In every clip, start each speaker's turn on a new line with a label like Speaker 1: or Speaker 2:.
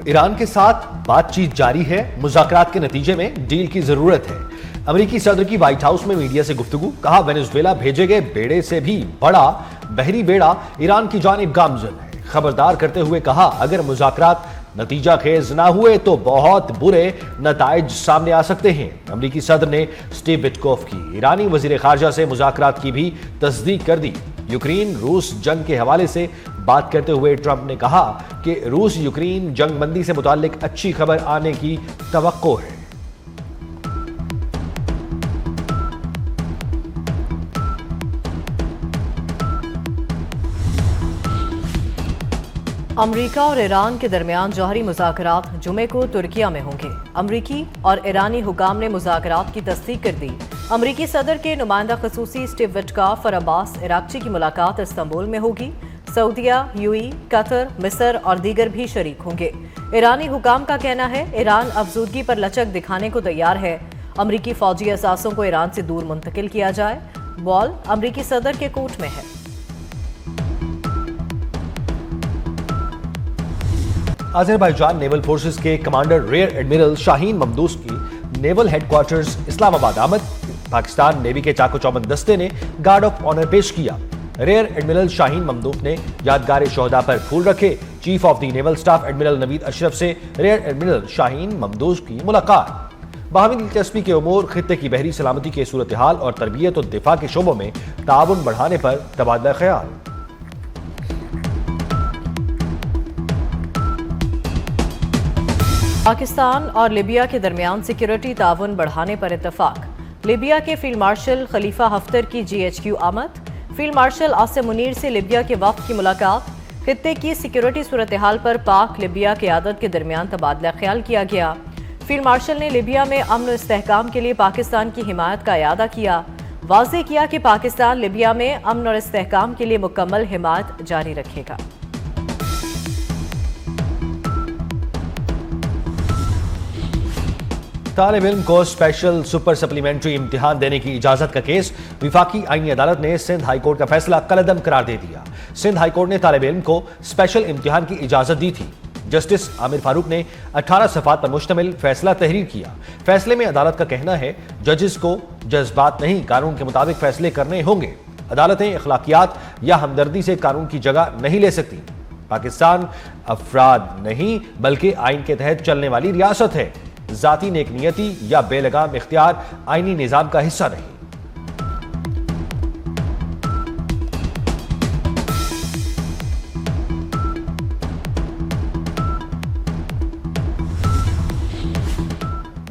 Speaker 1: ایران کے ساتھ بات چیت جاری ہے، مذاکرات کے نتیجے میں ڈیل کی ضرورت ہے۔ امریکی صدر کی وائٹ ہاؤس میں میڈیا سے گفتگو، کہا وینزویلا بھیجے گئے بیڑے سے بھی بڑا بحری بیڑا ایران کی جانب گامزن ہے۔ خبردار کرتے ہوئے کہا اگر مذاکرات نتیجہ خیز نہ ہوئے تو بہت برے نتائج سامنے آ سکتے ہیں۔ امریکی صدر نے سٹیو وٹکوف کی ایرانی وزیر خارجہ سے مذاکرات کی بھی تصدیق کر دی۔ یوکرین روس جنگ کے حوالے سے بات کرتے ہوئے ٹرمپ نے کہا کہ روس یوکرین جنگ بندی سے متعلق اچھی خبر آنے کی توقع ہے۔
Speaker 2: امریکہ اور ایران کے درمیان جوہری مذاکرات جمعے کو ترکیہ میں ہوں گے۔ امریکی اور ایرانی حکام نے مذاکرات کی تصدیق کر دی۔ امریکی صدر کے نمائندہ خصوصی سٹیو وٹکوف اور عباس عراقچی کی ملاقات استنبول میں ہوگی۔ سعودیہ، یو ای، قطر، مصر اور دیگر بھی شریک ہوں گے۔ ایرانی حکام کا کہنا ہے ایران افزودگی پر لچک دکھانے کو تیار ہے۔ امریکی فوجی اثاثوں کو ایران سے دور منتقل کیا جائے۔ بال امریکی صدر کے کورٹ میں ہے۔
Speaker 1: آذربائیجان نیول فورسز کے کمانڈر ریئر ایڈمرل شاہین ممدوح کی نیول ہیڈ کوارٹرز اسلام آباد آمد۔ پاکستان نیوی کے چاق و چوبند دستے نے گارڈ آف آنر پیش کیا۔ ریئر ایڈمرل شاہین ممدوح نے یادگار شہداء پر پھول رکھے۔ Chief of the naval staff admiral Naveed Ashraf سے ریئر ایڈمرل شاہین ممدوح کی ملاقات۔ باہمی دلچسپی کے امور، خطے کی بحری سلامتی کے صورتحال اور تربیت و دفاع کے شعبوں میں تعاون بڑھانے پر تبادلہ خیال۔
Speaker 2: پاکستان اور لیبیا کے درمیان سیکیورٹی تعاون بڑھانے پر اتفاق۔ لیبیا کے فیلڈ مارشل خلیفہ حفتر کی جی ایچ کیو آمد۔ فیلڈ مارشل عاصم منیر سے لیبیا کے وفد کی ملاقات۔ خطے کی سیکیورٹی صورتحال پر پاک لیبیا قیادت کے درمیان تبادلہ خیال کیا گیا۔ فیلڈ مارشل نے لیبیا میں امن و استحکام کے لیے پاکستان کی حمایت کا اعادہ کیا۔ واضح کیا کہ پاکستان لیبیا میں امن اور استحکام کے لیے مکمل حمایت جاری رکھے گا۔
Speaker 1: طالب علم کو اسپیشل سپر سپلیمنٹری امتحان دینے کی اجازت کا کیس، وفاقی آئینی عدالت نے سندھ ہائی کورٹ کا فیصلہ کالعدم قرار دے دیا۔ سندھ ہائی کورٹ نے طالب علم کو اسپیشل امتحان کی اجازت دی تھی۔ جسٹس عامر فاروق نے 18 صفحات پر مشتمل فیصلہ تحریر کیا۔ فیصلے میں عدالت کا کہنا ہے ججز کو جذبات نہیں، قانون کے مطابق فیصلے کرنے ہوں گے۔ عدالتیں اخلاقیات یا ہمدردی سے قانون کی جگہ نہیں لے سکتی۔ پاکستان افراد نہیں بلکہ آئین کے تحت چلنے والی ریاست ہے۔ ذاتی نیک نیتی یا بے لگام اختیار آئینی نظام کا حصہ نہیں۔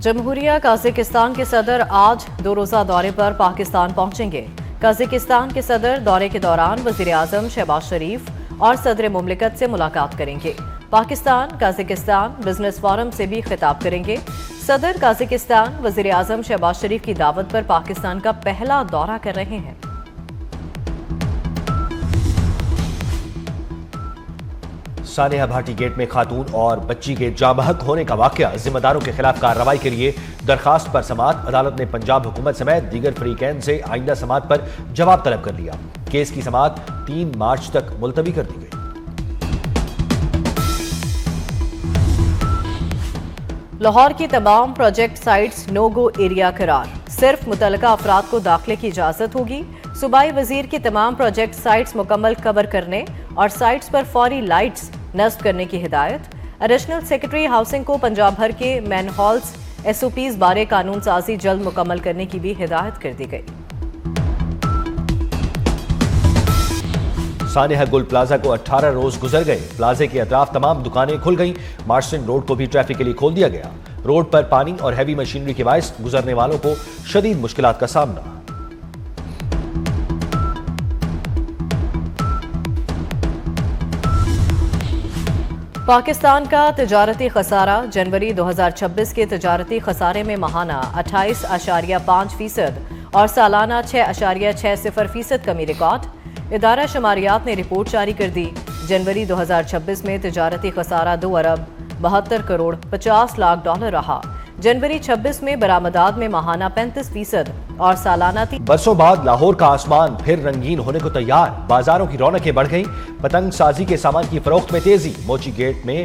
Speaker 2: جمہوریہ قازقستان کے صدر آج 2 روزہ دورے پر پاکستان پہنچیں گے۔ قازقستان کے صدر دورے کے دوران وزیر اعظم شہباز شریف اور صدر مملکت سے ملاقات کریں گے۔ پاکستان قازقستان بزنس فورم سے بھی خطاب کریں گے۔ صدر قازقستان وزیر اعظم شہباز شریف کی دعوت پر پاکستان کا پہلا دورہ کر رہے ہیں۔
Speaker 1: سانحہ بھاٹی گیٹ میں خاتون اور بچی کے جاں بحق ہونے کا واقعہ، ذمہ داروں کے خلاف کارروائی کے لیے درخواست پر سماعت۔ عدالت نے پنجاب حکومت سمیت دیگر فریقین سے آئندہ سماعت پر جواب طلب کر لیا۔ کیس کی سماعت 3 مارچ تک ملتوی کر دی گئی۔
Speaker 2: لاہور کی تمام پروجیکٹ سائٹس نو گو ایریا قرار، صرف متعلقہ افراد کو داخلے کی اجازت ہوگی۔ صوبائی وزیر کی تمام پروجیکٹ سائٹس مکمل کور کرنے اور سائٹس پر فوری لائٹس نصب کرنے کی ہدایت۔ ایڈیشنل سیکرٹری ہاؤسنگ کو پنجاب بھر کے مین ہالز ایس او پیز بارے قانون سازی جلد مکمل کرنے کی بھی ہدایت کر دی گئی۔
Speaker 1: سانحہ گل پلازا کو 18 روز گزر گئے۔ پلازے کے اطراف تمام دکانیں کھل گئیں۔ مارشن روڈ کو بھی ٹریفک کے لیے کھول دیا گیا۔ روڈ پر پانی اور ہیوی مشینری کے باعث گزرنے والوں کو شدید مشکلات کا سامنا۔
Speaker 2: پاکستان کا تجارتی خسارہ جنوری 2026 کے تجارتی خسارے میں ماہانہ 28.5% اور سالانہ 6.60% کمی ریکارڈ۔ ادارہ شماریات نے رپورٹ جاری کر دی۔ جنوری 2026 میں تجارتی خسارہ 2 ارب 72 کروڑ 50 لاکھ ڈالر رہا۔ جنوری 26 میں برآمدات میں ماہانہ 35% اور سالانہ
Speaker 1: برسوں بعد لاہور کا آسمان پھر رنگین ہونے کو تیار۔ بازاروں کی رونقیں بڑھ گئیں۔ پتنگ سازی کے سامان کی فروخت میں تیزی۔ موچی گیٹ میں